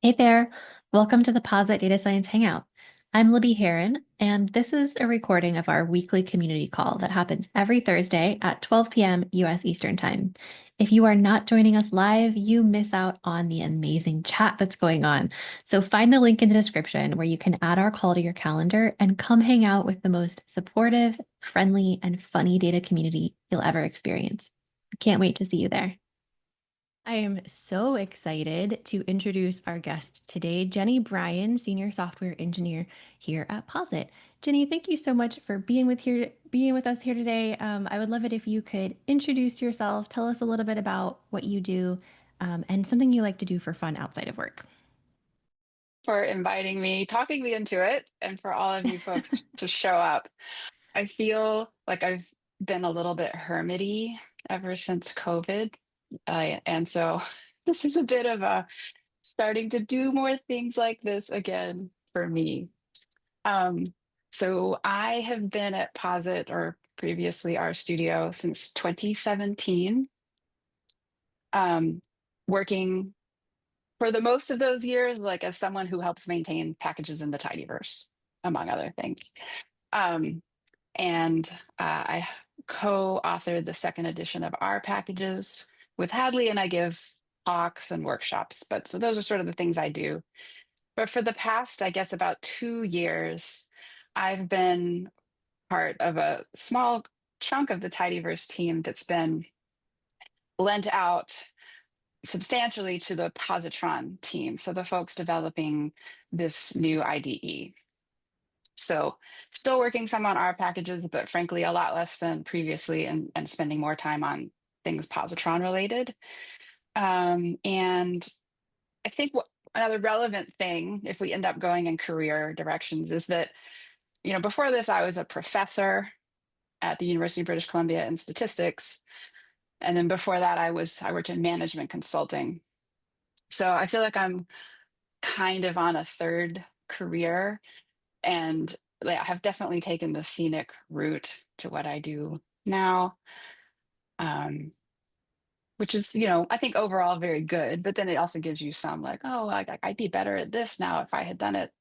Hey there, welcome to the Posit Data Science Hangout. I'm Libby Heron, and this is a recording of our weekly community call that happens every Thursday at 12 p.m. US Eastern Time. If you are not joining us live, you miss out on the amazing chat that's going on. So find the link in the description where you can add our call to your calendar and come hang out with the most supportive, friendly, and funny data community you'll ever experience. Can't wait to see you there. I am so excited to introduce our guest today, Jenny Bryan, Senior Software Engineer here at Posit. Jenny, thank you so much for being with us here today. I would love it if you could introduce yourself, tell us a little bit about what you do, and something you like to do for fun outside of work. For inviting me, talking me into it, and for all of you folks to show up. I feel like I've been a little bit hermity ever since COVID. And so this is a bit of a starting to do more things like this again for me. Um, so I have been at Posit or previously our studio since 2017, um, working for the most of those years, like as someone who helps maintain packages in the tidyverse, among other things. Um, and I co-authored the second edition of our packages with Hadley, and I give talks and workshops. But so those are sort of the things I do. But for the past, I guess, about 2 years, I've been part of a small chunk of the tidyverse team that's been lent out substantially to the Positron team. So the folks developing this new IDE. So still working some on our packages, but frankly, a lot less than previously and spending more time on things Positron related. And I think another relevant thing, if we end up going in career directions, is that, before this, I was a professor at the University of British Columbia in statistics. And then before that, I worked in management consulting. So I feel like I'm kind of on a third career, and yeah, I have definitely taken the scenic route to what I do now, um, which is, I think overall very good. But then it also gives you some like, oh, I'd be better at this now if I had done it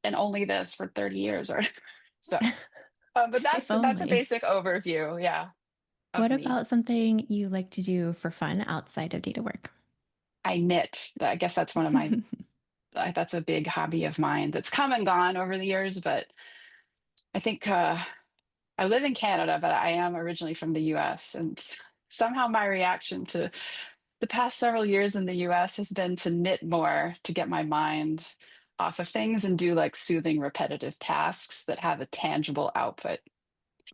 and only this for 30 years or so. But If that's a only. basic overview, yeah, of What me. about something you like to do for fun outside of data work? I knit. I guess that's one of my that's a big hobby of mine that's come and gone over the years, but I think I live in Canada, but I am originally from the US. And somehow my reaction to the past several years in the US has been to knit more to get my mind off of things and do like soothing, repetitive tasks that have a tangible output.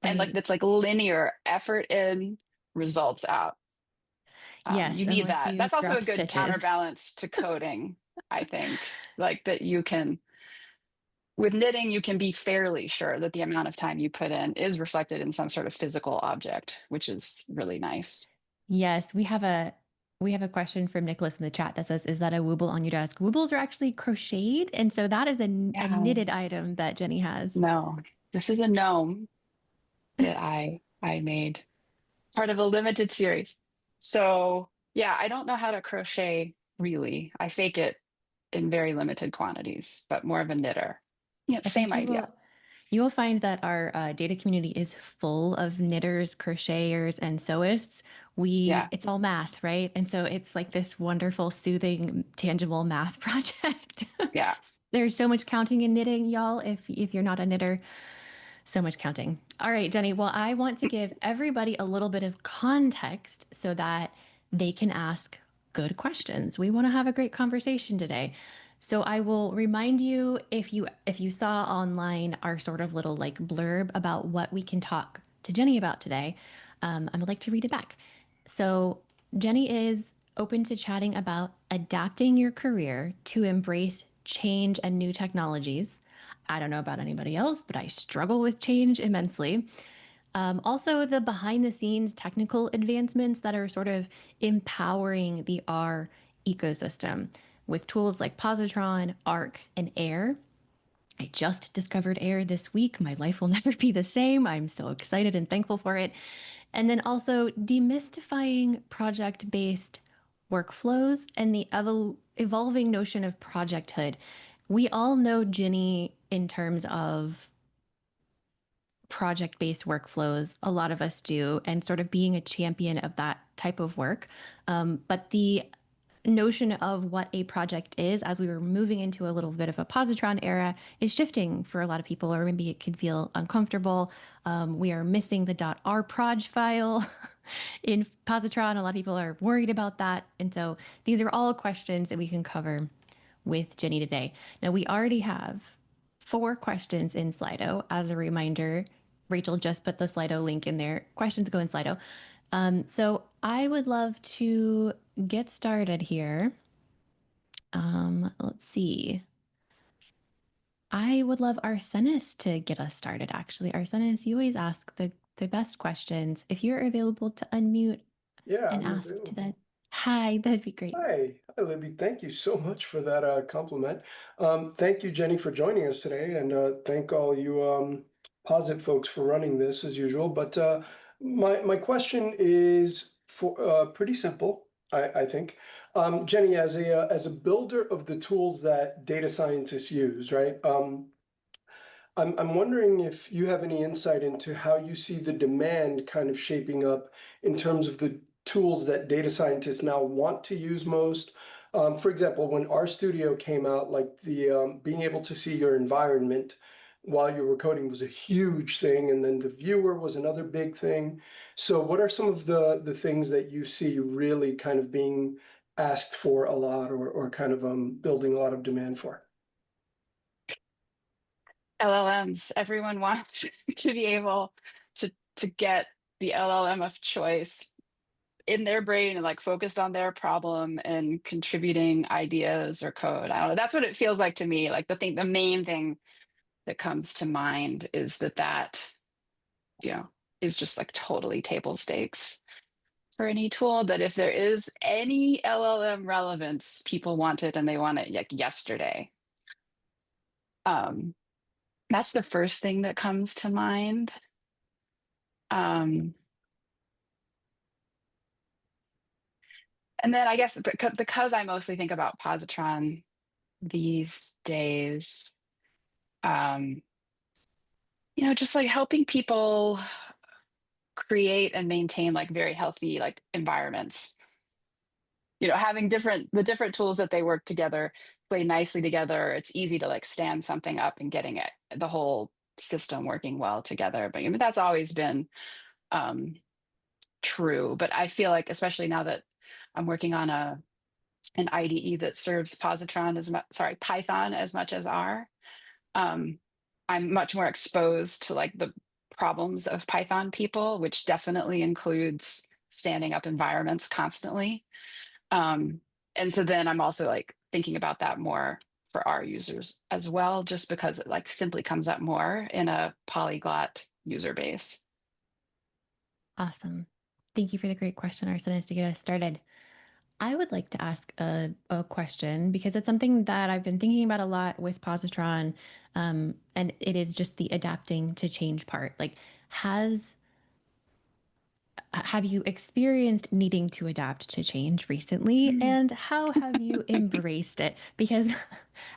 And like Right. that's like linear effort in, results out. Yes, You need unless that. you That's also a drop good stitches. counterbalance to coding, I think. Like that you can with knitting, you can be fairly sure that the amount of time you put in is reflected in some sort of physical object, which is really nice. Yes, we have a question from Nicholas in the chat that says, "Is that a Wooble on your desk?" Woobles are actually crocheted, and so that is a Yeah, knitted item that Jenny has. no, this is a gnome that I made part of a limited series. So yeah, I don't know how to crochet really. I fake it in very limited quantities, but more of a knitter. Yeah, I same think idea. you will find that our data community is full of knitters, crocheters, and sewists. Yeah, It's all math, right? And so it's like this wonderful, soothing, tangible math project. yeah. There's so much counting in knitting, y'all. If you're not a knitter, so much counting. All right, Jenny. Well, I want to give everybody a little bit of context so that they can ask good questions. We want to have a great conversation today. So I will remind you if you saw online our sort of little like blurb about what we can talk to Jenny about today. I would like to read it back. So Jenny is open to chatting about adapting your career to embrace change and new technologies. I don't know about anybody else, but I struggle with change immensely. Also, the behind the scenes technical advancements that are sort of empowering the R ecosystem with tools like Positron, Arc, and Air. I just discovered Air this week. My life will never be the same. I'm so excited and thankful for it. And then also demystifying project based workflows and the evolving notion of projecthood. We all know Ginny in terms of project based workflows. A lot of us do, and sort of being a champion of that type of work. But the notion of what a project is as we were moving into a little bit of a positron era is shifting for a lot of people, or maybe it can feel uncomfortable. We are missing the .rproj file in positron. A lot of people are worried about that, and so these are all questions that we can cover with Jenny today. Now, we already have 4 questions in Slido. As a reminder, Rachel just put the Slido link in there. Questions go in Slido. So I would love to get started here. Let's see. I would love Arsenis to get us started, actually. Arsenis, you always ask the best questions. If you're available to unmute Yeah, and I'm ask to that. available. Hi, that'd be great. Hi, Libby. Thank you so much for that compliment. Thank you, Jenny, for joining us today, and thank all you Posit folks for running this as usual. But my question is for pretty simple, I think. Jenny, as a builder of the tools that data scientists use, right? I'm wondering if you have any insight into how you see the demand kind of shaping up in terms of the tools that data scientists now want to use most. For example, when RStudio came out, like the being able to see your environment while you were coding was a huge thing, and then the viewer was another big thing. So what are some of the things that you see really kind of being asked for a lot, or kind of building a lot of demand for? LLMs. Everyone wants to be able to get the LLM of choice in their brain and like focused on their problem and contributing ideas or code. I don't know. That's what it feels like to me. Like the main thing that comes to mind is that, you know, is just like totally table stakes for any tool, that if there is any LLM relevance, people want it and they want it like yesterday. Um, that's the first thing that comes to mind. Um, and then I guess because I mostly think about Positron these days, um, just like helping people create and maintain like very healthy like environments. Having the different tools that they work together play nicely together. It's easy to like stand something up and getting the whole system working well together. But that's always been um, true. But I feel like, especially now that I'm working on an IDE that serves Python as much as R, um, I'm much more exposed to like the problems of Python people, which definitely includes standing up environments constantly. Um, and so then I'm also like thinking about that more for our users as well, just because it like simply comes up more in a polyglot user base. Awesome. Thank you for the great question, Arsenis, to get us started. I would like to ask a question because it's something that I've been thinking about a lot with Positron, and it is just the adapting to change part. Like, have you experienced needing to adapt to change recently, and how have you embraced it? Because,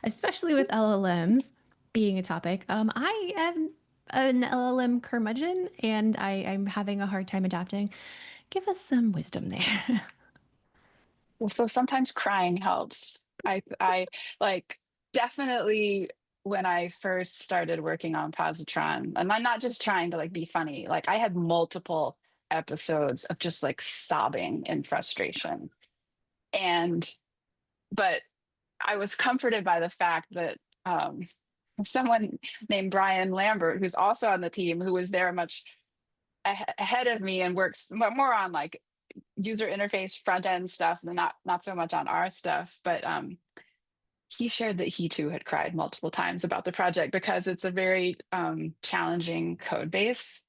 especially with LLMs being a topic, I am an LLM curmudgeon, and I'm having a hard time adapting. Give us some wisdom there. Well, so sometimes crying helps. I like definitely when I first started working on Positron, and I'm not just trying to like be funny, like I had multiple episodes of just like sobbing in frustration. And but I was comforted by the fact that someone named Brian Lambert, who's also on the team, who was there much ahead of me and works more on like user interface front end stuff and not so much on our stuff, but he shared that he too had cried multiple times about the project because it's a very challenging code base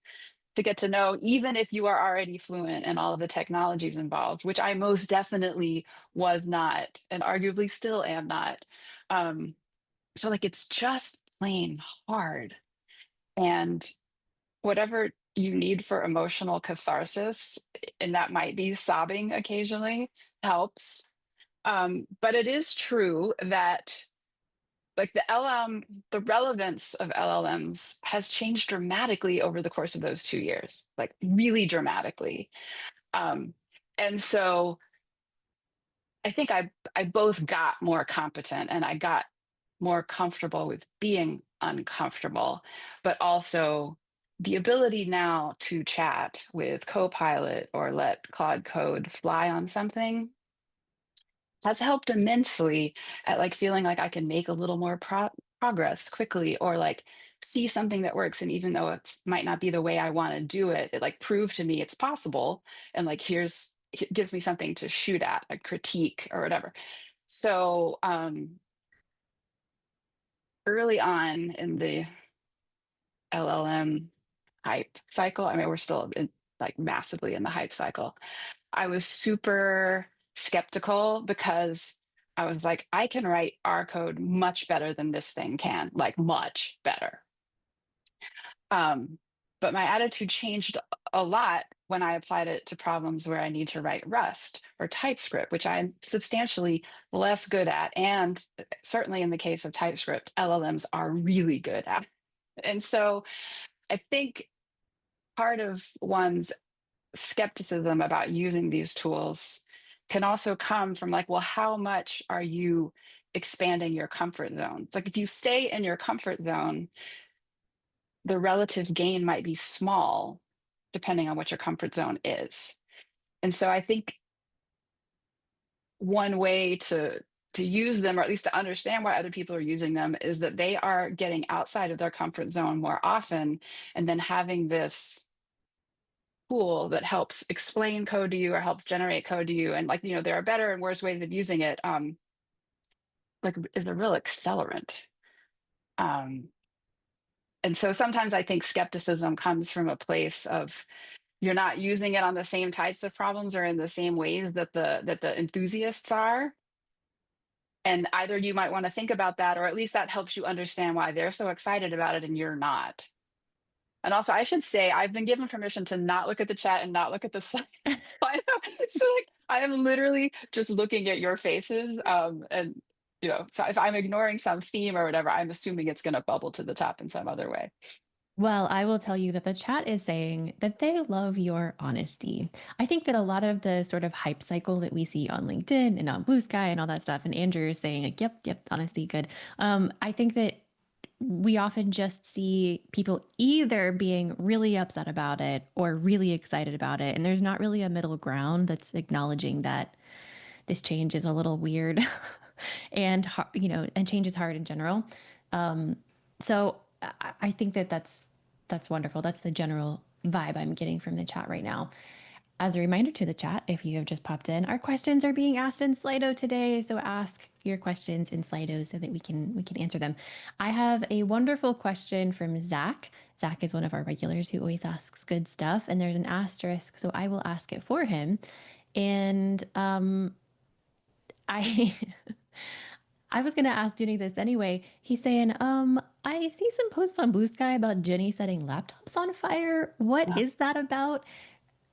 to get to know, even if you are already fluent in all of the technologies involved, which I most definitely was not and arguably still am not. So like it's just plain hard. And whatever you need for emotional catharsis, and that might be sobbing occasionally, helps. But it is true that like the relevance of LLMs has changed dramatically over the course of those 2 years, like really dramatically. Um, and so I think I both got more competent and I got more comfortable with being uncomfortable, but also the ability now to chat with Copilot or let Claude Code fly on something has helped immensely at like feeling like I can make a little more progress quickly, or like see something that works, and even though it might not be the way I want to do it, it like proved to me it's possible, and like it gives me something to shoot at, a critique or whatever. So early on in the LLM hype cycle, I mean, we're still like massively in the hype cycle, I was super skeptical because I was like, I can write R code much better than this thing can, like much better. But my attitude changed a lot when I applied it to problems where I need to write Rust or TypeScript, which I'm substantially less good at. And certainly in the case of TypeScript, LLMs are really good at. And so I think part of one's skepticism about using these tools can also come from like, well, how much are you expanding your comfort zone? It's like if you stay in your comfort zone, the relative gain might be small depending on what your comfort zone is. And so I think one way to use them, or at least to understand why other people are using them, is that they are getting outside of their comfort zone more often, and then having this tool that helps explain code to you or helps generate code to you, and like, you know, there are better and worse ways of using it, like is a real accelerant. And so sometimes I think skepticism comes from a place of you're not using it on the same types of problems or in the same ways that the enthusiasts are. And either you might want to think about that, or at least that helps you understand why they're so excited about it and you're not. And also, I should say, I've been given permission to not look at the chat and not look at the site. So like, I am literally just looking at your faces. And you know, so if I'm ignoring some theme or whatever, I'm assuming it's going to bubble to the top in some other way. Well, I will tell you that the chat is saying that they love your honesty. I think that a lot of the sort of hype cycle that we see on LinkedIn and on Blue Sky and all that stuff, and Andrew is saying like, yep, honesty, good. I think that we often just see people either being really upset about it or really excited about it. And there's not really a middle ground that's acknowledging that this change is a little weird and, you know, and change is hard in general. So I think that that's wonderful. That's the general vibe I'm getting from the chat right now. As a reminder to the chat, if you have just popped in, our questions are being asked in Slido today. So ask your questions in Slido so that we can answer them. I have a wonderful question from Zach. Zach is one of our regulars who always asks good stuff, and there's an asterisk, so I will ask it for him. And I I was gonna ask Jenny this anyway. He's saying, I see some posts on Blue Sky about Jenny setting laptops on fire. What is that about?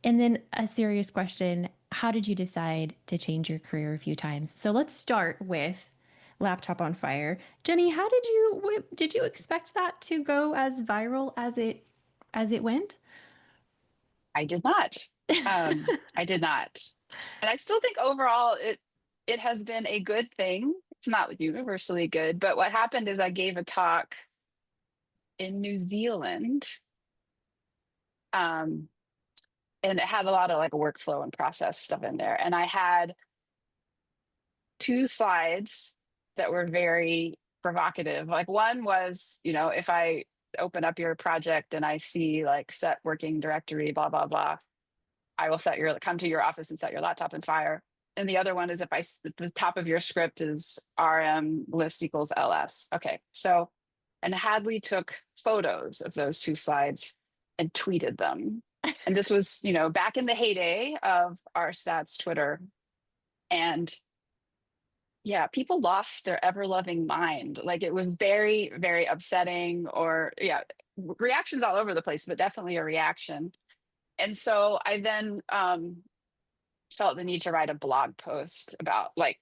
And then a serious question, how did you decide to change your career a few times? So let's start with laptop on fire. Jenny, how did you expect that to go as viral as it went? I did not. I did not. And I still think overall it has been a good thing. It's not universally good, but what happened is I gave a talk in New Zealand. And it had a lot of like workflow and process stuff in there. And I had 2 slides that were very provocative. Like one was, you know, if I open up your project and I see like set working directory, blah, blah, blah, I will come to your office and set your laptop on fire. And the other one is if the top of your script is rm list equals ls. Okay. So, and Hadley took photos of those 2 slides and tweeted them. And this was, you know, back in the heyday of r stats Twitter. And yeah, people lost their ever-loving mind. Like it was very, very upsetting, or yeah, reactions all over the place, but definitely a reaction. And so I then felt the need to write a blog post about like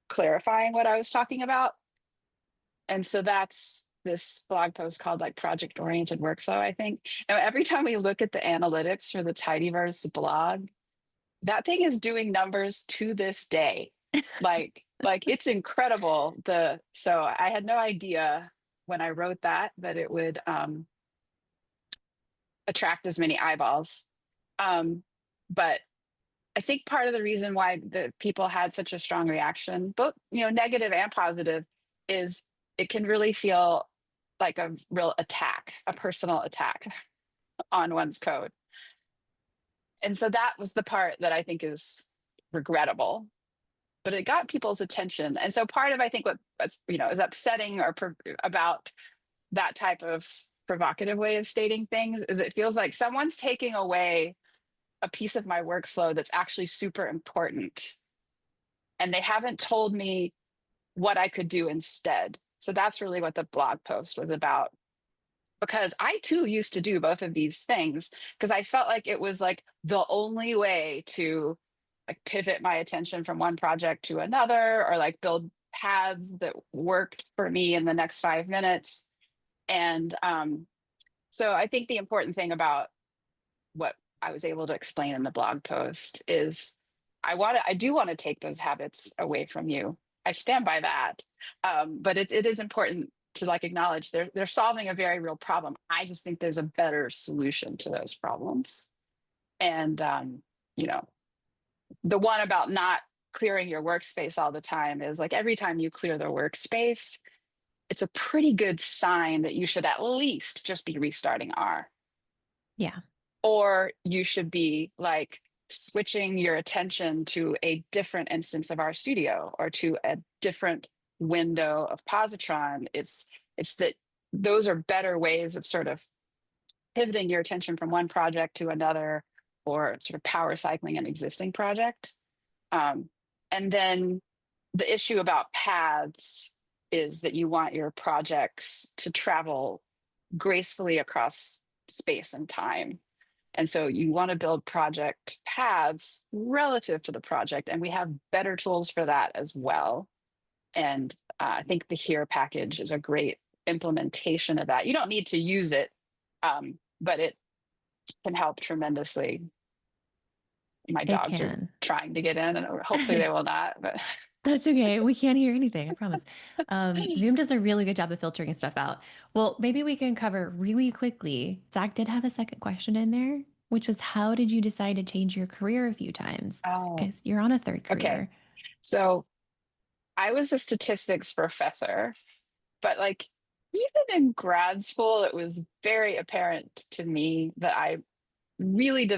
clarifying what I was talking about. And so that's this blog post called like project oriented workflow, I think. And every time we look at the analytics for the Tidyverse blog, that thing is doing numbers to this day. Like it's incredible. So I had no idea when I wrote that it would attract as many eyeballs. But I think part of the reason why the people had such a strong reaction, both negative and positive, is it can really feel like a real attack, a personal attack on one's code. And so that was the part that I think is regrettable, but it got people's attention. And so part of I think what is upsetting about that type of provocative way of stating things is it feels like someone's taking away a piece of my workflow that's actually super important, and they haven't told me what I could do instead. So that's really what the blog post was about, because I too used to do both of these things because I felt like it was like the only way to like pivot my attention from one project to another, or like build paths that worked for me in the next 5 minutes. And so I think the important thing about what I was able to explain in the blog post is I do want to take those habits away from you. I stand by that. But it is important to like acknowledge they're solving a very real problem. I just think there's a better solution to those problems. And the one about not clearing your workspace all the time is like every time you clear the workspace, it's a pretty good sign that you should at least just be restarting R. Yeah. Or you should be like switching your attention to a different instance of RStudio or to a different window of Positron. It's that those are better ways of sort of pivoting your attention from one project to another, or sort of power cycling an existing project. And then the issue about paths is that you want your projects to travel gracefully across space and time. And so you want to build project paths relative to the project, and we have better tools for that as well. And I think the Here package is a great implementation of that. You don't need to use it, but it can help tremendously. My It dogs are can. trying to get in, and hopefully they will not. But That's okay. We can't hear anything, I promise. Zoom does a really good job of filtering stuff out. Well, maybe we can cover really quickly. Zach did have a second question in there, which was how did you decide to change your career a few times? oh, Because you're on a third okay. career. So I was a statistics professor, but like even in grad school, it was very apparent to me that I really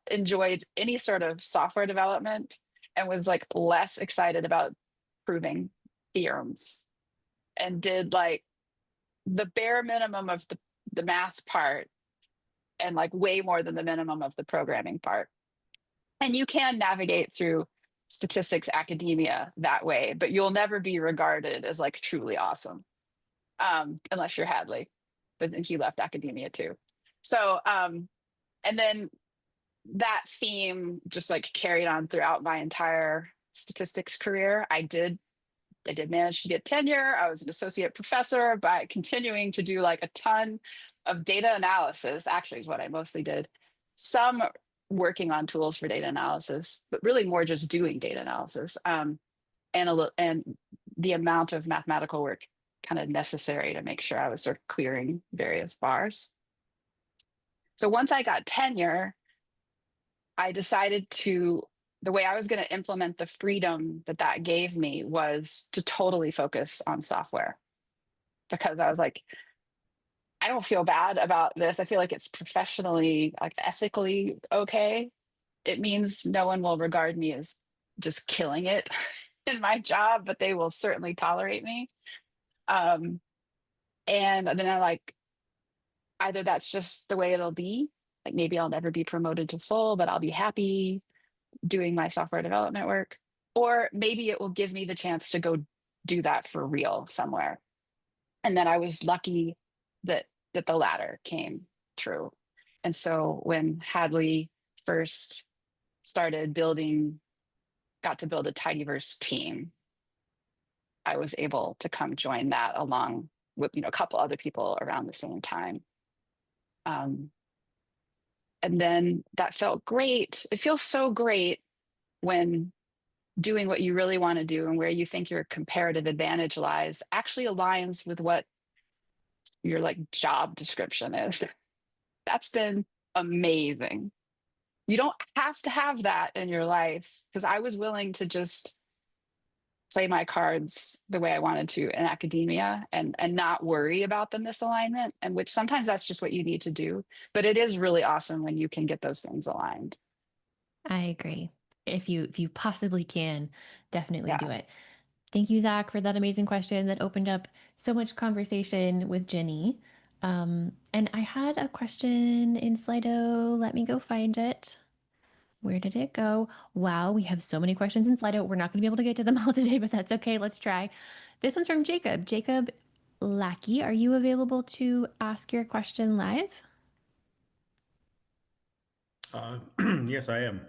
enjoyed any sort of software development, and was like less excited about proving theorems, and did like the bare minimum of the math part, and like way more than the minimum of the programming part. And you can navigate through statistics academia that way, but you'll never be regarded as like truly awesome, unless you're Hadley. But then he left academia too. So and then that theme just like carried on throughout my entire statistics career. I did manage to get tenure. I was an associate professor by continuing to do like a ton of data analysis, actually is what I mostly did. Some working on tools for data analysis, but really more just doing data analysis, and the amount of mathematical work kind of necessary to make sure I was sort of clearing various bars. So once I got tenure, I decided the way I was going to implement the freedom that gave me was to totally focus on software, because I was like, I don't feel bad about this. I feel like it's professionally, like ethically okay. It means no one will regard me as just killing it in my job, but they will certainly tolerate me. Um, and then I like, either that's just the way it'll be. Like maybe I'll never be promoted to full, but I'll be happy doing my software development work. or maybe it will give me the chance to go do that for real somewhere. And then I was lucky that the latter came true. And so when Hadley first started got to build a tidyverse team, I was able to come join that along with, a couple other people around the same time. And then that felt great. It feels so great when doing what you really want to do and where you think your comparative advantage lies actually aligns with what your job description is. That's been amazing. You don't have to have that in your life, because I was willing to just play my cards the way I wanted to in academia and not worry about the misalignment, and which sometimes that's just what you need to do. But it is really awesome when you can get those things aligned. I agree. If you possibly can, definitely Yeah. do it. Thank you, Zach, for that amazing question that opened up so much conversation with Jenny. And I had a question in Slido. Let me go find it. Where did it go? Wow, we have so many questions in Slido. We're not going to be able to get to them all today, but that's okay. Let's try. This one's from Jacob. Jacob Lackey, are you available to ask your question live? Yes, I am.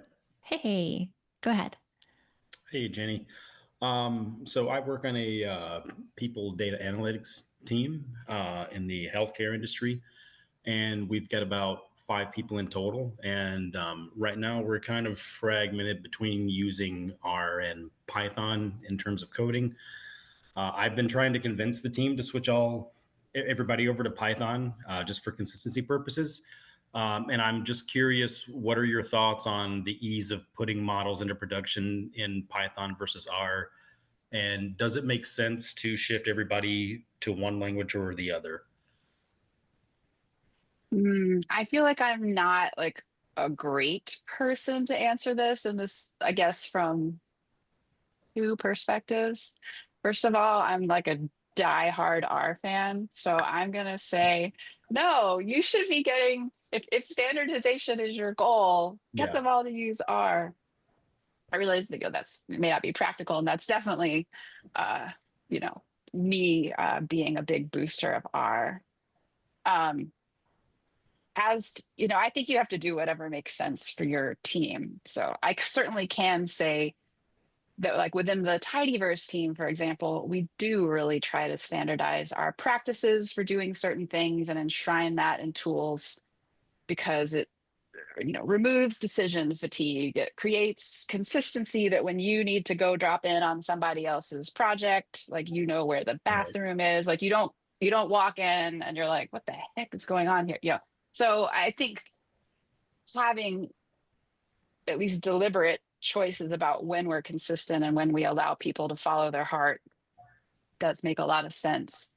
Hey, go ahead. Hey, Jenny. So I work on a people data analytics team in the healthcare industry, and we've got about 5 people in total. And right now we're kind of fragmented between using R and Python in terms of coding. I've been trying to convince the team to switch everybody over to Python just for consistency purposes. And I'm just curious, what are your thoughts on the ease of putting models into production in Python versus R? And does it make sense to shift everybody to one language or the other? I feel like I'm not a great person to answer this, and this, I guess, from two perspectives. First of all, I'm like a diehard R fan, so I'm gonna say, no, you should be getting, if standardization is your goal, get Yeah. them all to use R. I realize that that's may not be practical, and that's definitely, uh, you know, me being a big booster of R. Um, I think you have to do whatever makes sense for your team. So I certainly can say that, within the tidyverse team, for example, we do really try to standardize our practices for doing certain things and enshrine that in tools, because it removes decision fatigue. It creates consistency that when you need to go drop in on somebody else's project, where the Right. bathroom is, you don't walk in and you're like, what the heck is going on here? Yeah. So I think having at least deliberate choices about when we're consistent and when we allow people to follow their heart does make a lot of sense.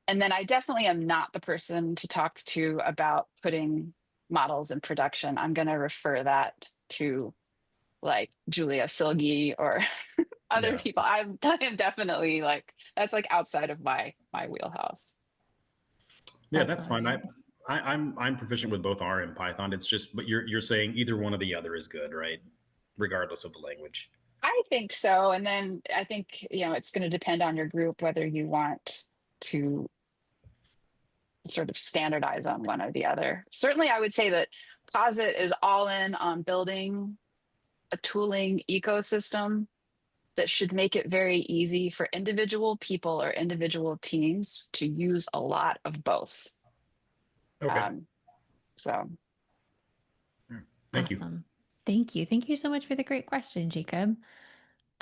And then I definitely am not the person to talk to about putting models in production. I'm going to refer that to Julia Silge or other Yeah. people. I am definitely that's outside of my wheelhouse. Yeah, that's fine. Excellent. I'm proficient with both R and Python. It's just, but you're saying either one or the other is good, right? Regardless of the language. I think so. And then I think, it's going to depend on your group whether you want to sort of standardize on one or the other. Certainly, I would say that Posit is all in on building a tooling ecosystem that should make it very easy for individual people or individual teams to use a lot of both. Okay. So Thank you. Awesome. Thank you. Thank you so much for the great question, Jacob.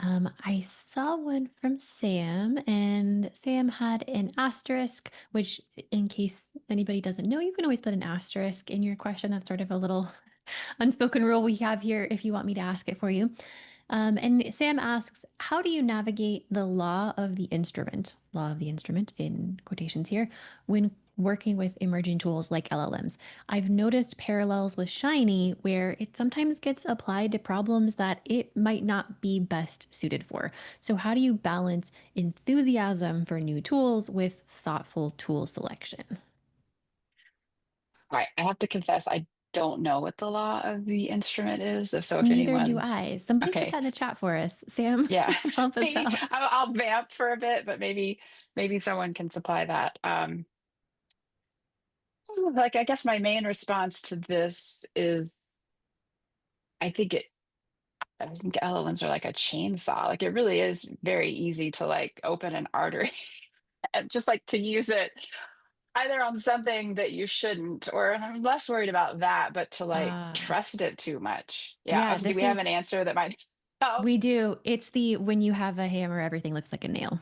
I saw one from Sam, and Sam had an asterisk, which, in case anybody doesn't know, you can always put an asterisk in your question. That's sort of a little unspoken rule we have here if you want me to ask it for you. And Sam asks, how do you navigate the law of the instrument in quotations here, when working with emerging tools like LLMs? I've noticed parallels with Shiny where it sometimes gets applied to problems that it might not be best suited for. So how do you balance enthusiasm for new tools with thoughtful tool selection? all right, I have to confess, I don't know what the law of the instrument is. So if Neither do anyone, I. Somebody put okay, that in the chat for us. Sam, yeah, help us maybe out. I'll vamp for a bit, but maybe someone can supply that. Like I guess my main response to this is I think it I think LLMs are like a chainsaw. Like it really is very easy to like open an artery and just like to use it either on something that you shouldn't, or I'm less worried about that, but to like Uh, trust it too much. Yeah. yeah, Okay. Do this we have is, an answer that might help? we do. It's the when you have a hammer, everything looks like a nail.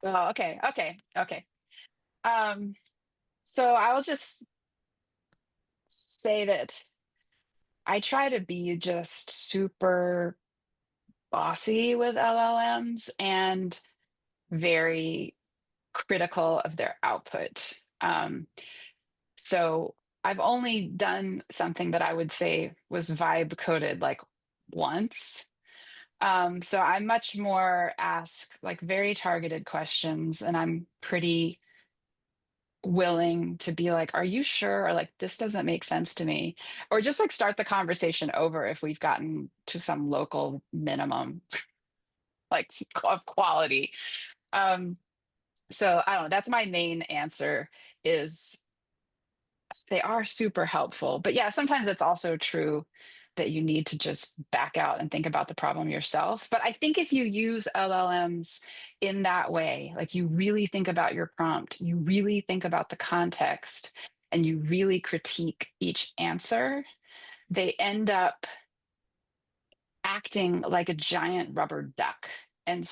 Oh, okay. Okay. Okay. Um, so I'll just say that I try to be just super bossy with LLMs and very critical of their output. So I've only done something that I would say was vibe coded like once. So I much more ask like very targeted questions, and I'm pretty willing to be like, are you sure? Or like, this doesn't make sense to me. Or just like start the conversation over if we've gotten to some local minimum like of quality. Um, so I don't know, that's my main answer is they are super helpful. But yeah, sometimes it's also true that you need to just back out and think about the problem yourself. But I think if you use LLMs in that way, like you really think about your prompt, you really think about the context, and you really critique each answer, they end up acting like a giant rubber duck. And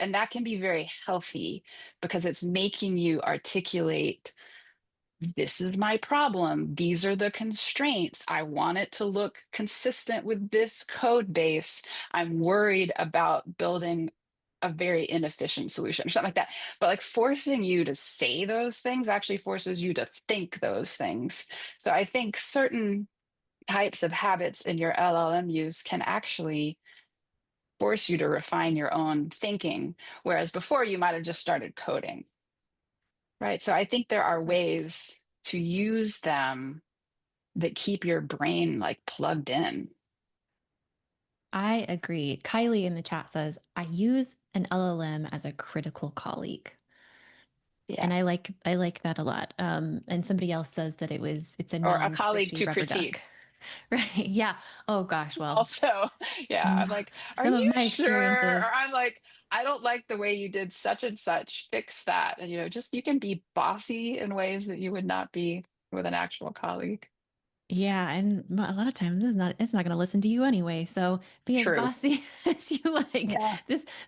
that can be very healthy because it's making you articulate, this is my problem. These are the constraints. I want it to look consistent with this code base. I'm worried about building a very inefficient solution or something like that. But like forcing you to say those things actually forces you to think those things. So I think certain types of habits in your LLM use can actually force you to refine your own thinking, whereas before you might have just started coding. Right. So I think there are ways to use them that keep your brain like plugged in. I agree. Kylie in the chat says, I use an LLM as a critical colleague. Yeah. And I like that a lot. And somebody else says that it's a Or a colleague non-squishy to rubber duck. critique. Right. Yeah. Oh gosh. Well, Also, yeah, I'm like, are some of you my sure? experiences. Or I'm like, I don't like the way you did such and such. Fix that. And just you can be bossy in ways that you would not be with an actual colleague. Yeah, and a lot of times it's not going to listen to you anyway. So be as True. bossy as you like. Yeah.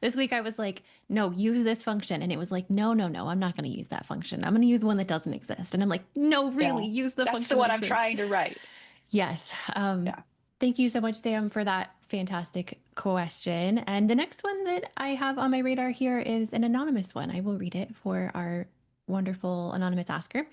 This week I was like, no, use this function, and it was like, no, no, no, I'm not going to use that function. I'm going to use one that doesn't exist. And I'm like, no, really, Yeah. use the That's the function that one I'm exists. trying to write. Yes. Yeah. Thank you so much, Sam, for that fantastic question. And the next one that I have on my radar here is an anonymous one. I will read it for our wonderful anonymous asker.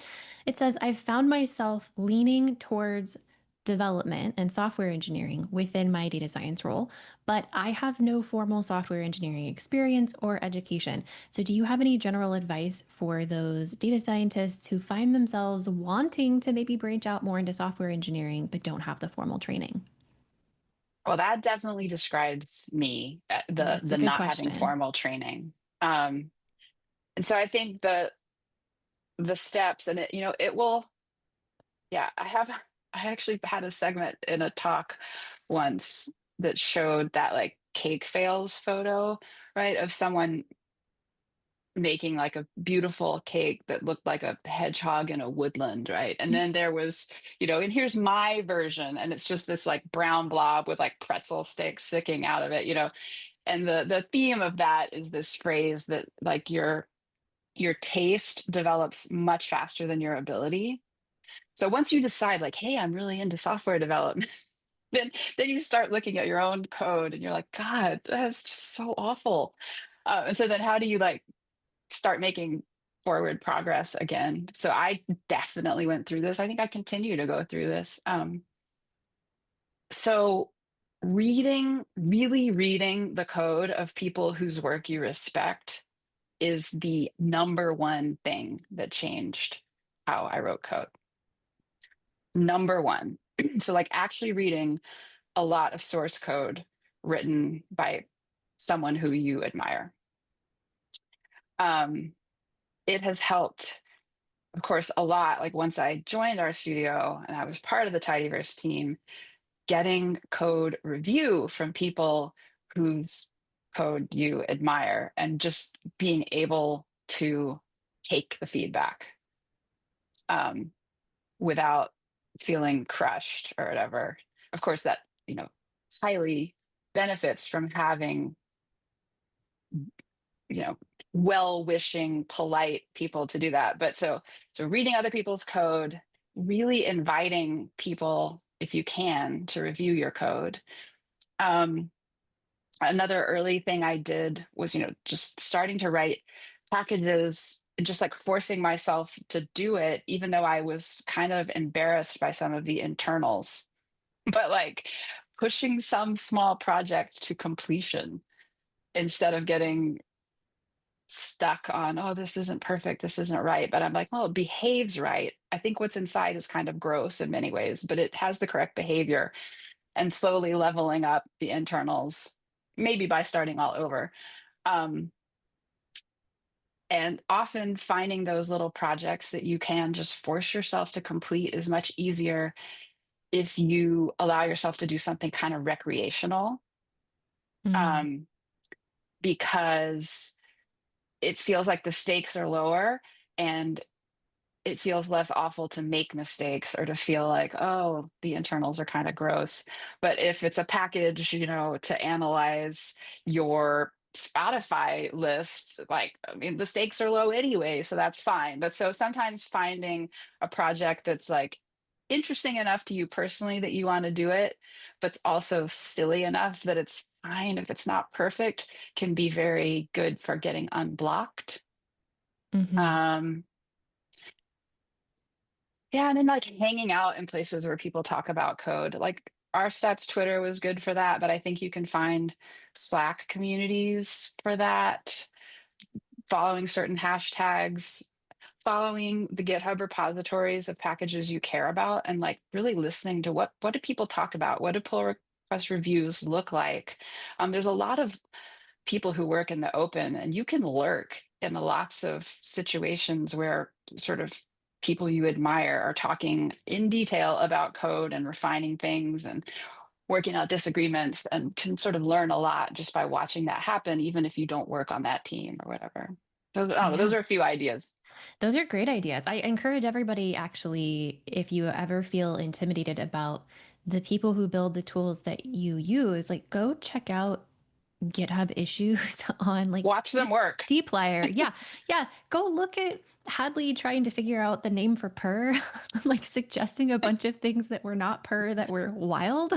It says, I've found myself leaning towards development and software engineering within my data science role, but I have no formal software engineering experience or education. So, do you have any general advice for those data scientists who find themselves wanting to maybe branch out more into software engineering but don't have the formal training? Well, that definitely describes me, That's a the good not having question. formal training. And so I think the steps and it will, yeah, I actually had a segment in a talk once that showed that like cake fails photo, right? Of someone making like a beautiful cake that looked like a hedgehog in a woodland, right? And then there was, and here's my version, and it's just this like brown blob with like pretzel sticks sticking out of it, and the theme of that is this phrase that like your taste develops much faster than your ability. So once you decide like, hey, I'm really into software development, then you start looking at your own code and you're like, God, that's just so awful. And so then how do you like start making forward progress again? So I definitely went through this. I think I continue to go through this. So really reading the code of people whose work you respect is the number one thing that changed how I wrote code. Number one. So like actually reading a lot of source code written by someone who you admire. It has helped, of course, a lot. Like once I joined our studio and I was part of the Tidyverse team, getting code review from people whose code you admire and just being able to take the feedback without feeling crushed or whatever. Of course, that, highly benefits from having, well-wishing, polite people to do that. But so reading other people's code, really inviting people, if you can, to review your code. Another early thing I did was, just starting to write packages, just like forcing myself to do it, even though I was kind of embarrassed by some of the internals, but like pushing some small project to completion instead of getting stuck on, oh, this isn't perfect, this isn't right. But I'm like, well, it behaves right. I think what's inside is kind of gross in many ways, but it has the correct behavior, and slowly leveling up the internals, maybe by starting all over. And often finding those little projects that you can just force yourself to complete is much easier if you allow yourself to do something kind of recreational, because it feels like the stakes are lower, and it feels less awful to make mistakes or to feel like, oh, the internals are kind of gross. But if it's a package, to analyze your Spotify list, like, I mean, the stakes are low anyway, so that's fine. But so sometimes finding a project that's like interesting enough to you personally that you want to do it, but it's also silly enough that it's fine if it's not perfect, can be very good for getting unblocked. Um, Yeah, and then like hanging out in places where people talk about code. Like our stats Twitter was good for that, but I think you can find Slack communities for that, following certain hashtags, following the GitHub repositories of packages you care about, and like really listening to what do people talk about? What do pull request reviews look like? There's a lot of people who work in the open, and you can lurk in lots of situations where sort of people you admire are talking in detail about code and refining things and working out disagreements, and can sort of learn a lot just by watching that happen, even if you don't work on that team or whatever. Those are a few ideas. Those are great ideas. I encourage everybody, actually, if you ever feel intimidated about the people who build the tools that you use, like go check out GitHub issues on like Watch them work. dplyr. Yeah. Go look at Hadley trying to figure out the name for purr, like suggesting a bunch of things that were not purr that were wild.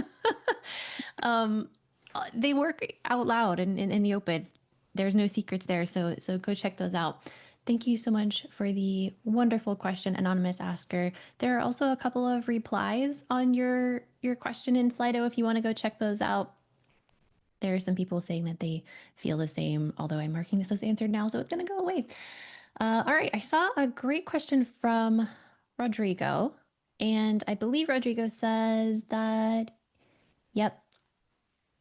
They work out loud and in the open. There's no secrets there. So go check those out. Thank you so much for the wonderful question, anonymous asker. There are also a couple of replies on your question in Slido if you want to go check those out. There are some people saying that they feel the same, although I'm marking this as answered now, so it's going to go away. All right, I saw a great question from Rodrigo, and I believe Rodrigo says that, yep,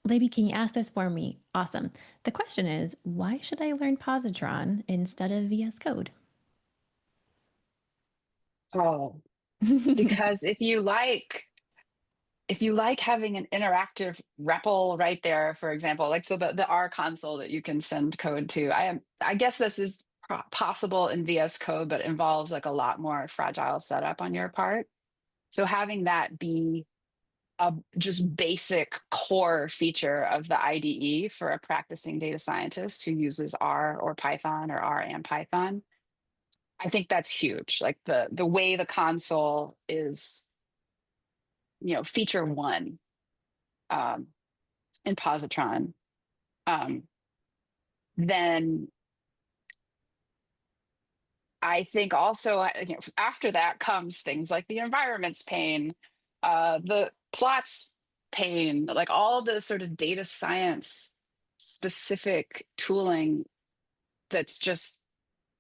Libby, can you ask this for me? Awesome. The question is, why should I learn Positron instead of VS Code? Oh, because if you like having an interactive REPL right there, for example, like so the R console that you can send code to, I guess this is possible in VS Code, but involves like a lot more fragile setup on your part. So having that be a just basic core feature of the IDE for a practicing data scientist who uses R or Python or R and Python, I think that's huge. Like the way the console is, feature one in Positron, then I think also, after that comes things like the environments pane, the plots pane, like all the sort of data science specific tooling that's just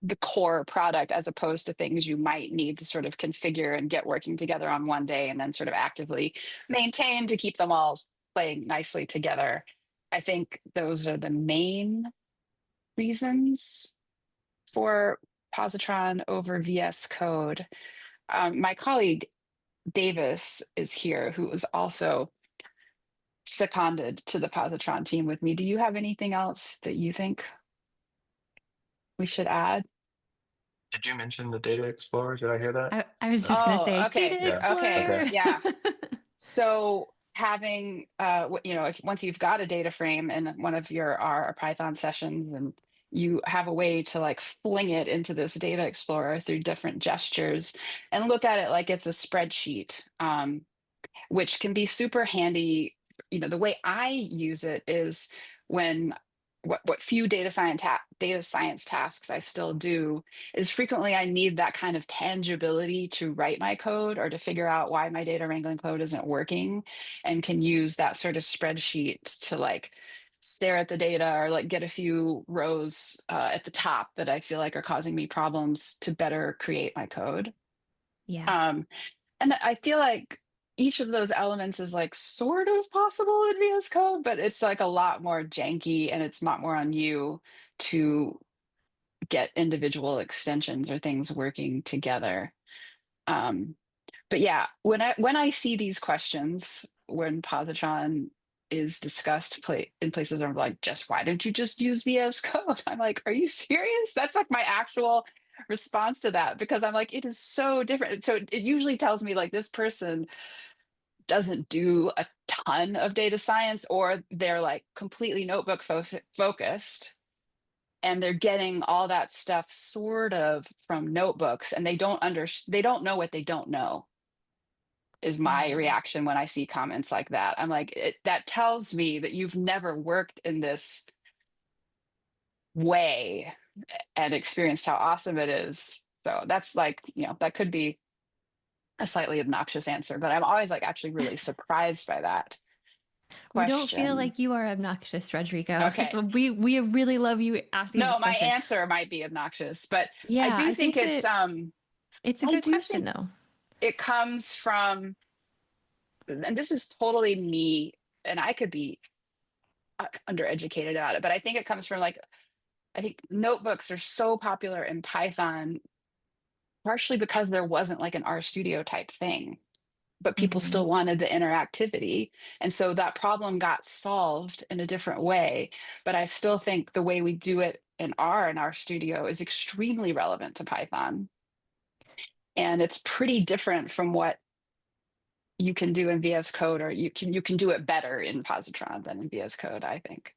the core product, as opposed to things you might need to sort of configure and get working together on one day and then sort of actively maintain to keep them all playing nicely together. I think those are the main reasons for Positron over VS Code. My colleague Davis is here, who was also seconded to the Positron team with me. Do you have anything else that you think we should add? Did you mention the Data Explorer? Did I hear that? I was just going to say okay. Data Yeah. Explorer. Okay. Yeah. So having, if once you've got a data frame in one of your R or Python sessions, and you have a way to like fling it into this Data Explorer through different gestures and look at it like it's a spreadsheet, which can be super handy. The way I use it is when what few data science tasks I still do is frequently I need that kind of tangibility to write my code or to figure out why my data wrangling code isn't working, and can use that sort of spreadsheet to like stare at the data or like get a few rows at the top that I feel like are causing me problems to better create my code. Yeah. And I feel like each of those elements is like sort of possible in VS Code, but it's like a lot more janky, and it's a lot more on you to get individual extensions or things working together. But yeah, when I see these questions, when Positron is discussed in places of like, just why don't you just use VS Code? I'm like, are you serious? That's like my actual response to that, because I'm like, it is so different. So it usually tells me like this person doesn't do a ton of data science, or they're like completely notebook focused, and they're getting all that stuff sort of from notebooks, and they don't know what they don't know, is my reaction when I see comments like that. I'm like, that tells me that you've never worked in this way and experienced how awesome it is. So that's like, that could be a slightly obnoxious answer, but I'm always like actually really surprised by that We question. don't feel like you are obnoxious, Rodrigo. Okay. We really love you asking this No, my question. answer might be obnoxious, but Yeah, I do think it's a good question though. It comes from, and this is totally me, and I could be undereducated about it, but I think it comes from like, I think notebooks are so popular in Python partially because there wasn't like an RStudio type thing, but people still wanted the interactivity. And so that problem got solved in a different way. But I still think the way we do it in R and RStudio is extremely relevant to Python. And it's pretty different from what you can do in VS Code, or you can do it better in Positron than in VS Code, I think.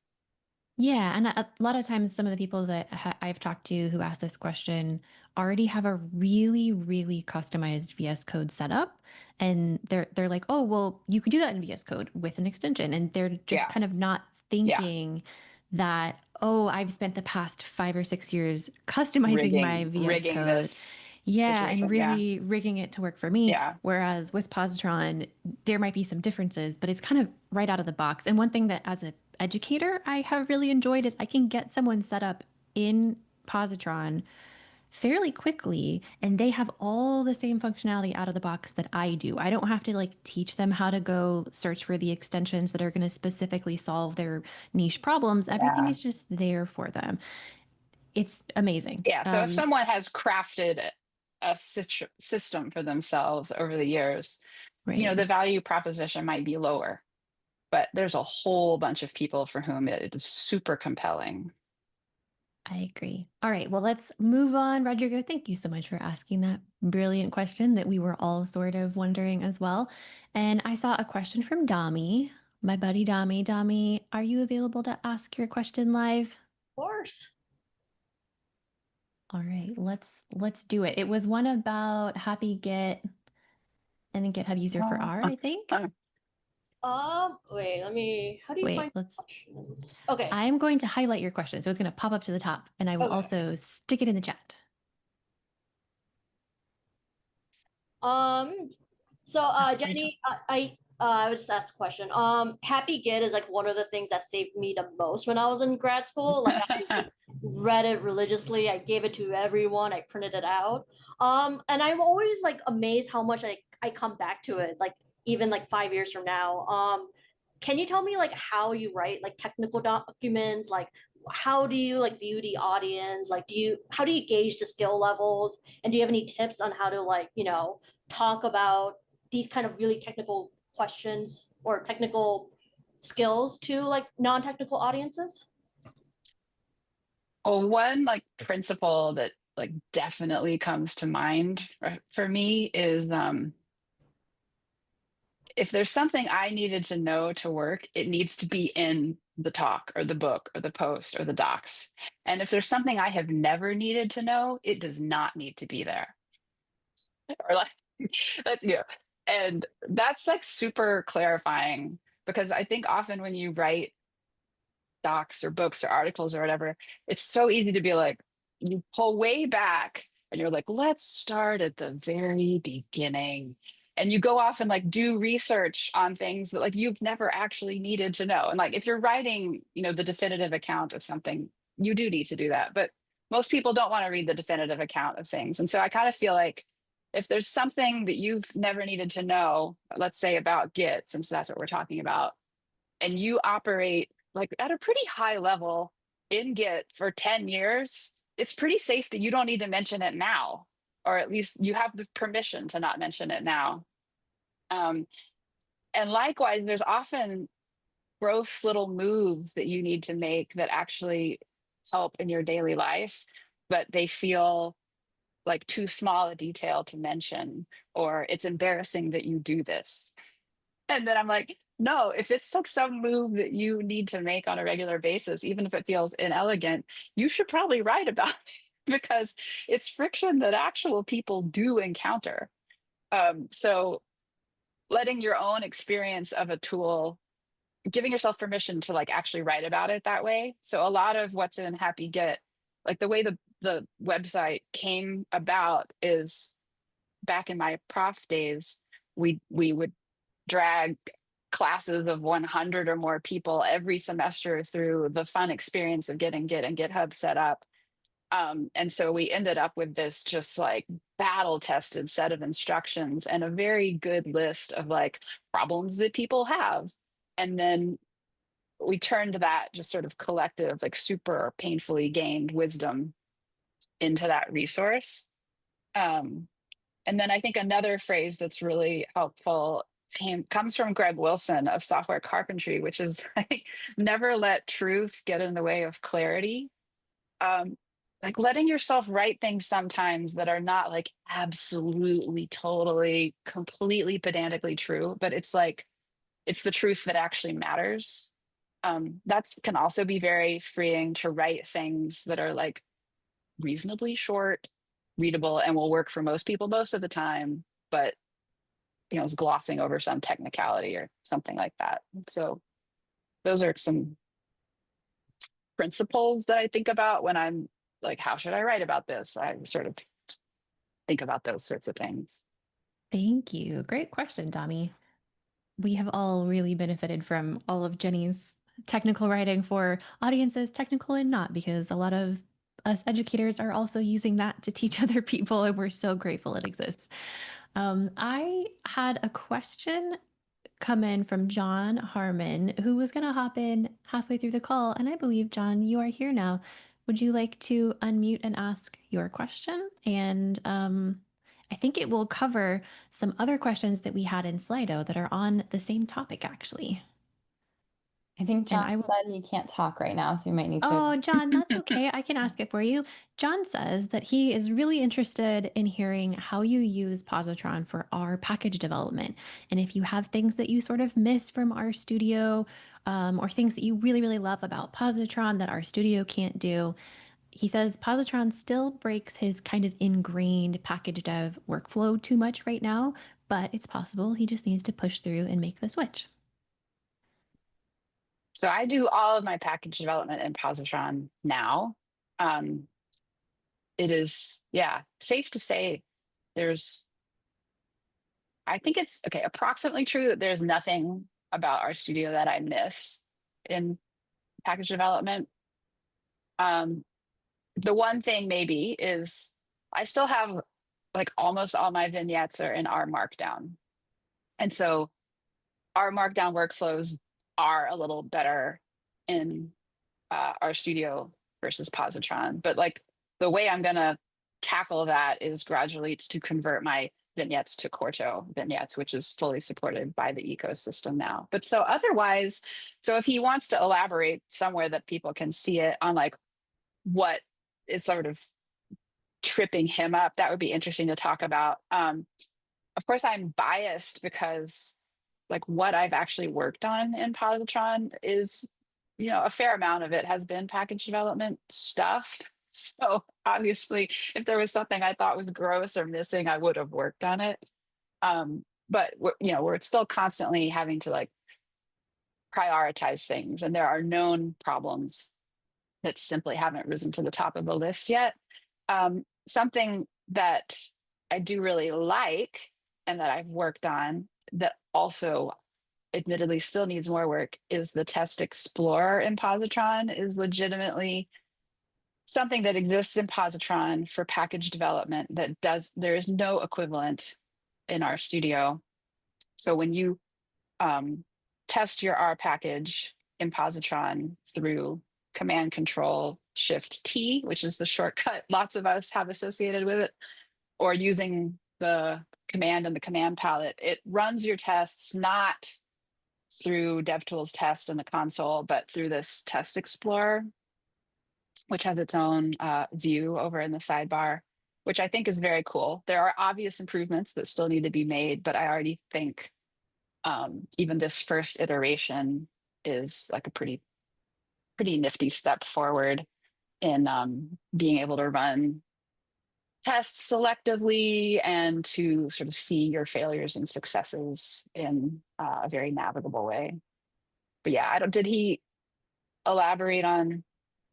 Yeah, and a lot of times some of the people that I've talked to who ask this question already have a really, really customized VS Code setup, and they're like, oh, well, you can do that in VS Code with an extension, and they're just kind of not thinking that, oh, I've spent the past 5 or 6 years customizing my VS Code. This and really rigging it to work for me. Yeah. Whereas with Positron, there might be some differences, but it's kind of right out of the box. And one thing that as an educator I have really enjoyed is I can get someone set up in Positron fairly quickly, and they have all the same functionality out of the box that I do. I don't have to like teach them how to go search for the extensions that are going to specifically solve their niche problems. Everything is just there for them. It's amazing. Yeah. So if someone has crafted a system for themselves over the years, the value proposition might be lower, but there's a whole bunch of people for whom it is super compelling. I agree. All right, well, let's move on. Rodrigo, thank you so much for asking that brilliant question that we were all sort of wondering as well. And I saw a question from Dami, my buddy Dami. Dami, are you available to ask your question live? Of course. All right, let's do it. It was one about happy Git and then GitHub user for R, I think. Wait, how do you find questions? Okay. I'm going to highlight your question, so it's going to pop up to the top, and I will also stick it in the chat. Jenny, I would just ask a question. Happy Git is like one of the things that saved me the most when I was in grad school. Like read it religiously. I gave it to everyone. I printed it out. And I'm always like amazed how much I come back to it, like even like 5 years from now. Can you tell me like how you write like technical documents? Like how do you like view the audience? Like how do you gauge the skill levels? And do you have any tips on how to like, talk about these kind of really technical questions or technical skills to like non-technical audiences? Well, one like principle that like definitely comes to mind for me is if there's something I needed to know to work, it needs to be in the talk or the book or the post or the docs. And if there's something I have never needed to know, it does not need to be there. Or like that's and that's like super clarifying because I think often when you write docs or books or articles or whatever, it's so easy to be like, you pull way back and you're like, let's start at the very beginning. And you go off and like do research on things that like you've never actually needed to know. And like if you're writing, the definitive account of something, you do need to do that. But most people don't want to read the definitive account of things. And so I kind of feel like if there's something that you've never needed to know, let's say about Git, since that's what we're talking about, and you operate like at a pretty high level in Git for 10 years, it's pretty safe that you don't need to mention it now, or at least you have the permission to not mention it now. And likewise, there's often gross little moves that you need to make that actually help in your daily life, but they feel like too small a detail to mention, or it's embarrassing that you do this. And then I'm like, no, if it's like some move that you need to make on a regular basis, even if it feels inelegant, you should probably write about it because it's friction that actual people do encounter. So letting your own experience of a tool, giving yourself permission to like actually write about it that way. So a lot of what's in Happy Git, like the way the website came about is back in my prof days, we would drag classes of 100 or more people every semester through the fun experience of getting Git and GitHub set up. And so we ended up with this just like battle tested set of instructions and a very good list of like problems that people have. And then we turned that just sort of collective, like super painfully gained wisdom into that resource. And then I think another phrase that's really helpful comes from Greg Wilson of Software Carpentry, which is like, never let truth get in the way of clarity. Like letting yourself write things sometimes that are not like absolutely, totally, completely pedantically true, but it's like, it's the truth that actually matters. That can also be very freeing to write things that are like reasonably short, readable, and will work for most people most of the time, but is glossing over some technicality or something like that. So those are some principles that I think about when I'm like, how should I write about this? I sort of think about those sorts of things. Thank you. Great question, Dami. We have all really benefited from all of Jenny's technical writing for audiences, technical and not, because a lot of us educators are also using that to teach other people, and we're so grateful it exists. I had a question come in from John Harmon, who was going to hop in halfway through the call. And I believe, John, you are here now. Would you like to unmute and ask your question? And I think it will cover some other questions that we had in Slido that are on the same topic, actually. I think John said he can't talk right now, so you might need to. Oh, John, that's okay. I can ask it for you. John says that he is really interested in hearing how you use Positron for our package development. And if you have things that you sort of miss from our studio, or things that you really, really love about Positron that our studio can't do. He says Positron still breaks his kind of ingrained package dev workflow too much right now, but it's possible he just needs to push through and make the switch. So I do all of my package development in Positron now. It is, safe to say I think it's approximately true that there's nothing about our studio that I miss in package development. The one thing maybe is I still have like almost all my vignettes are in R Markdown. And so our Markdown workflows are a little better in our studio versus Positron. But like the way I'm going to tackle that is gradually to convert my vignettes to Quarto vignettes, which is fully supported by the ecosystem now. But so otherwise, so if he wants to elaborate somewhere that people can see it on like what is sort of tripping him up, that would be interesting to talk about. Of course, I'm biased because like what I've actually worked on in Positron is, you know, a fair amount of it has been package development stuff. So obviously, if there was something I thought was gross or missing, I would have worked on it. But you know, we're still constantly having to like prioritize things, and there are known problems that simply haven't risen to the top of the list yet. Something that I do really like and that I've worked on that also admittedly still needs more work is the test explorer in Positron is legitimately something that exists in Positron for package development that there is no equivalent in our studio. So when you test your R package in Positron through Command Control Shift T, which is the shortcut lots of us have associated with it, or using the command in the command palette, it runs your tests not through DevTools test in the console, but through this test explorer, which has its own view over in the sidebar, which I think is very cool. There are obvious improvements that still need to be made, but I already think even this first iteration is like a pretty nifty step forward in being able to run tests selectively and to sort of see your failures and successes in a very navigable way. But yeah, did he elaborate on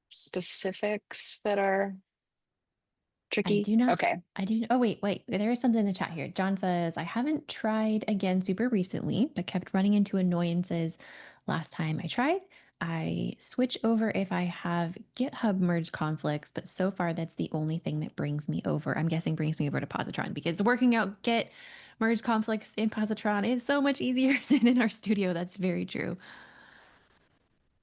specifics that are tricky? I do not. Okay. I do. Oh, wait. There is something in the chat here. John says, I haven't tried again super recently, but kept running into annoyances last time I tried. I switch over if I have GitHub merge conflicts, but so far that's the only thing that brings me over. I'm guessing brings me over to Positron because working out Git merge conflicts in Positron is so much easier than in our studio. That's very true.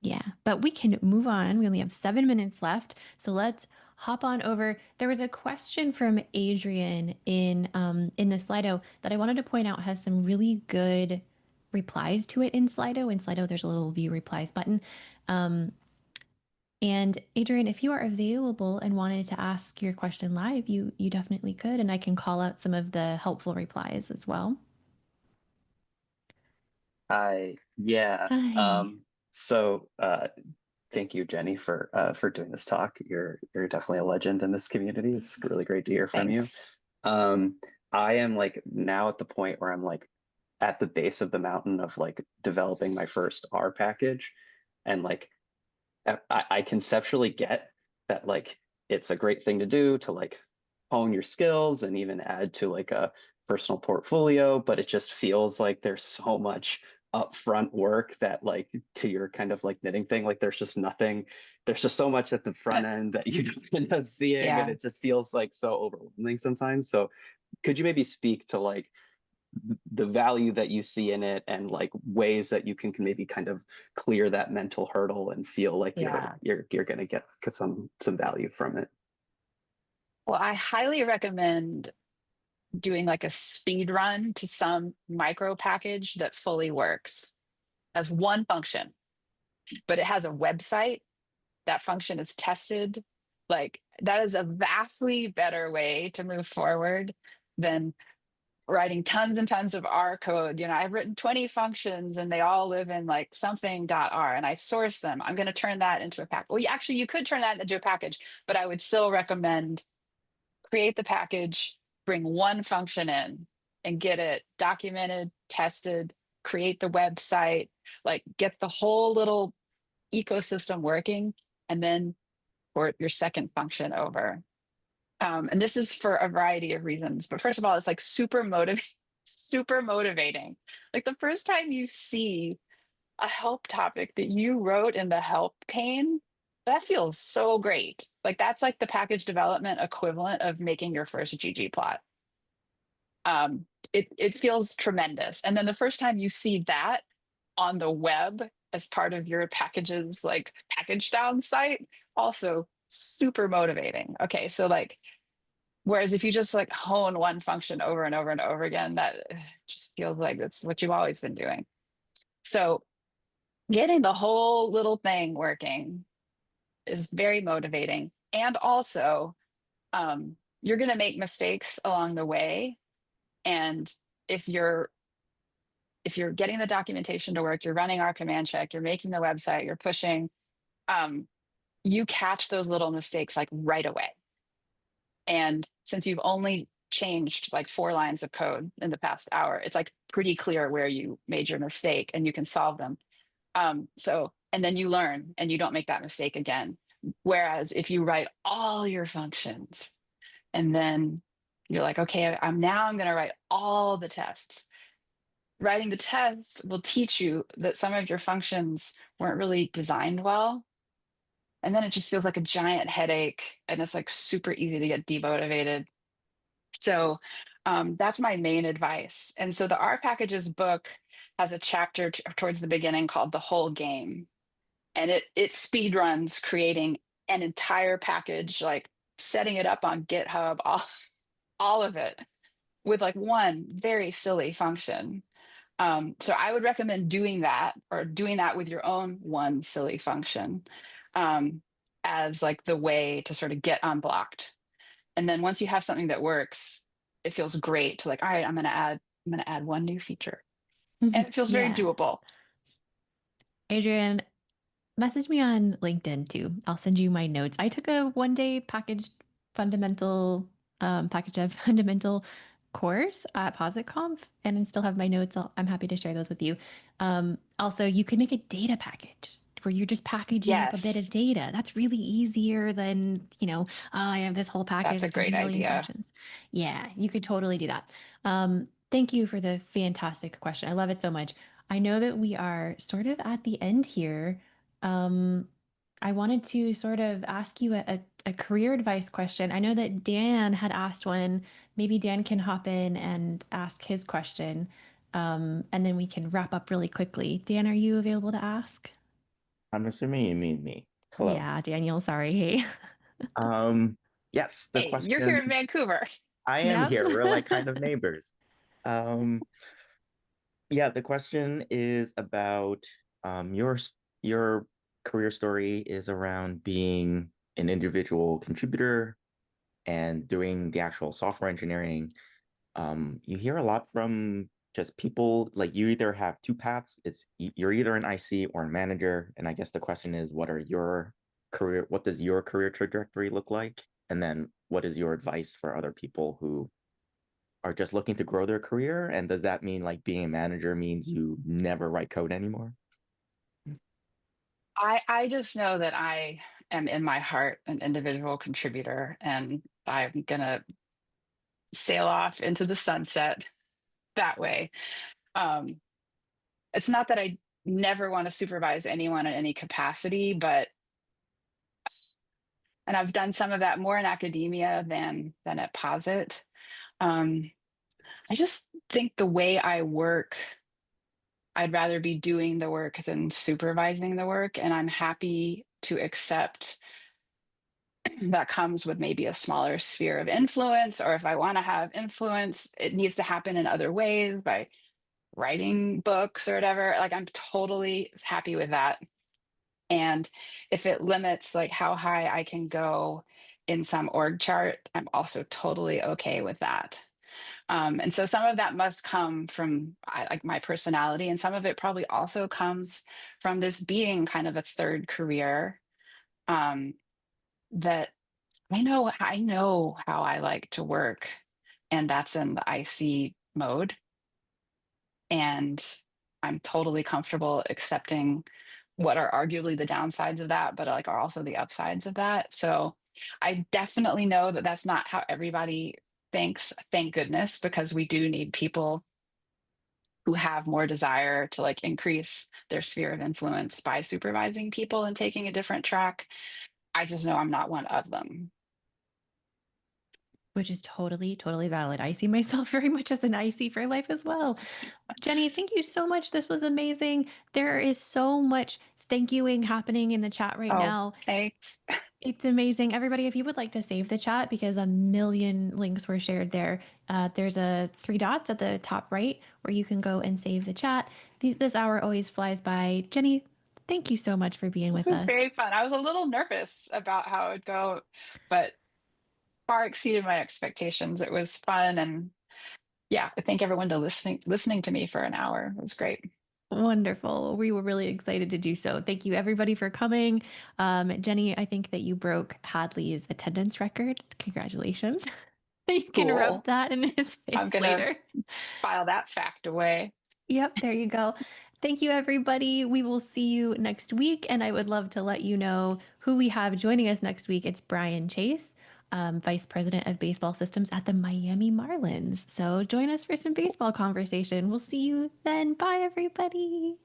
Yeah, but we can move on. We only have 7 minutes left. So let's hop on over. There was a question from Adrian in the Slido that I wanted to point out has some really good replies to it in Slido. In Slido, there's a little view replies button. And Adrian, if you are available and wanted to ask your question live, you definitely could, and I can call out some of the helpful replies as well. Hi. Yeah. Hi. So thank you, Jenny, for doing this talk. You're definitely a legend in this community. It's really great to hear from Thanks. you. I am like now at the point where I'm like at the base of the mountain of like developing my first R package, and like I conceptually get that like it's a great thing to do to like hone your skills and even add to like a personal portfolio, but it just feels like there's so much upfront work that like to your kind of like knitting thing, like there's just so much at the front end that you don't end up seeing, Yeah. and it just feels like so overwhelming sometimes. So could you maybe speak to like the value that you see in it and like ways that you can maybe kind of clear that mental hurdle and feel like you're going to get some value from it? Well, I highly recommend doing like a speed run to some micro package that fully works as one function, but it has a website. That function is tested. Like that is a vastly better way to move forward than writing tons and tons of R code. You know, I've written 20 functions and they all live in like something.r and I source them. I'm going to turn that into a package. Well, actually, you could turn that into a package, but I would still recommend create the package, bring one function in and get it documented, tested, create the website, like get the whole little ecosystem working, and then port your second function over. And this is for a variety of reasons. But first of all, it's like super motivating. Like the first time you see a help topic that you wrote in the help pane, that feels so great. Like that's like the package development equivalent of making your first ggplot. It feels tremendous. And then the first time you see that on the web as part of your packages, like package down site, also super motivating. Okay, so like, whereas if you just like hone one function over and over and over again, that just feels like that's what you've always been doing. So getting the whole little thing working is very motivating. And also, you're going to make mistakes along the way. And if you're getting the documentation to work, you're running our command check, you're making the website, you're pushing, you catch those little mistakes like right away. And since you've only changed like 4 lines of code in the past hour, it's like pretty clear where you made your mistake and you can solve them. And then you learn and you don't make that mistake again. Whereas if you write all your functions and then you're like, okay, I'm going to write all the tests. Writing the tests will teach you that some of your functions weren't really designed well. And then it just feels like a giant headache and it's like super easy to get demotivated. So that's my main advice. And so the R Packages book has a chapter towards the beginning called The Whole Game. And it speed runs creating an entire package, like setting it up on GitHub, all of it with like one very silly function. So I would recommend doing that or doing that with your own one silly function as like the way to sort of get unblocked. And then once you have something that works, it feels great to like, all right, I'm going to add one new feature. And it feels very doable. Adrian, message me on LinkedIn too. I'll send you my notes. I took a 1-day package fundamental package dev fundamental course at PositConf, and I still have my notes. I'm happy to share those with you. Also, you can make a data package where you're just packaging up a bit of data. That's really easier than, I have this whole package. That's a great idea. Functions. Yeah, you could totally do that. Thank you for the fantastic question. I love it so much. I know that we are sort of at the end here. I wanted to sort of ask you a career advice question. I know that Dan had asked one. Maybe Dan can hop in and ask his question, and then we can wrap up really quickly. Dan, are you available to ask? I'm assuming you mean me. Hello. Yeah, Daniel, sorry. Hey. Yes, the question. You're here in Vancouver. I am here. We're like kind of neighbors. Yeah, the question is about your career story is around being an individual contributor and doing the actual software engineering. You hear a lot from just people like you either have 2 paths. You're either an IC or a manager. And I guess the question is, what does your career trajectory look like? And then what is your advice for other people who are just looking to grow their career? And does that mean like being a manager means you never write code anymore? I just know that I am in my heart an individual contributor, and I'm going to sail off into the sunset that way. It's not that I never want to supervise anyone in any capacity, and I've done some of that more in academia than at Posit. I just think the way I work, I'd rather be doing the work than supervising the work. And I'm happy to accept that comes with maybe a smaller sphere of influence, or if I want to have influence, it needs to happen in other ways by writing books or whatever. Like I'm totally happy with that. And if it limits like how high I can go in some org chart, I'm also totally okay with that. And so some of that must come from like my personality, and some of it probably also comes from this being kind of a third career, that I know how I like to work, and that's in the IC mode. And I'm totally comfortable accepting what are arguably the downsides of that, but like are also the upsides of that. So I definitely know that that's not how everybody thinks, thank goodness, because we do need people who have more desire to like increase their sphere of influence by supervising people and taking a different track. I just know I'm not one of them. Which is totally, totally valid. I see myself very much as an IC for life as well. Jenny, thank you so much. This was amazing. There is so much thank youing happening in the chat right now. Thanks. It's amazing. Everybody, if you would like to save the chat because a million links were shared there, there's a 3 dots at the top right where you can go and save the chat. This hour always flies by. Jenny, thank you so much for being with us. This was very fun. I was a little nervous about how it would go, but far exceeded my expectations. It was fun, and yeah, I thank everyone to listening to me for an hour. It was great. Wonderful. We were really excited to do so. Thank you everybody for coming. Jenny, I think that you broke Hadley's attendance record. Congratulations. You can Cool. rub that in his I'm face gonna later. file that fact away. Yep, there you go. Thank you, everybody. We will see you next week. And I would love to let you know who we have joining us next week. It's Brian Chase, Vice President of Baseball Systems at the Miami Marlins. So join us for some baseball conversation. We'll see you then. Bye, everybody.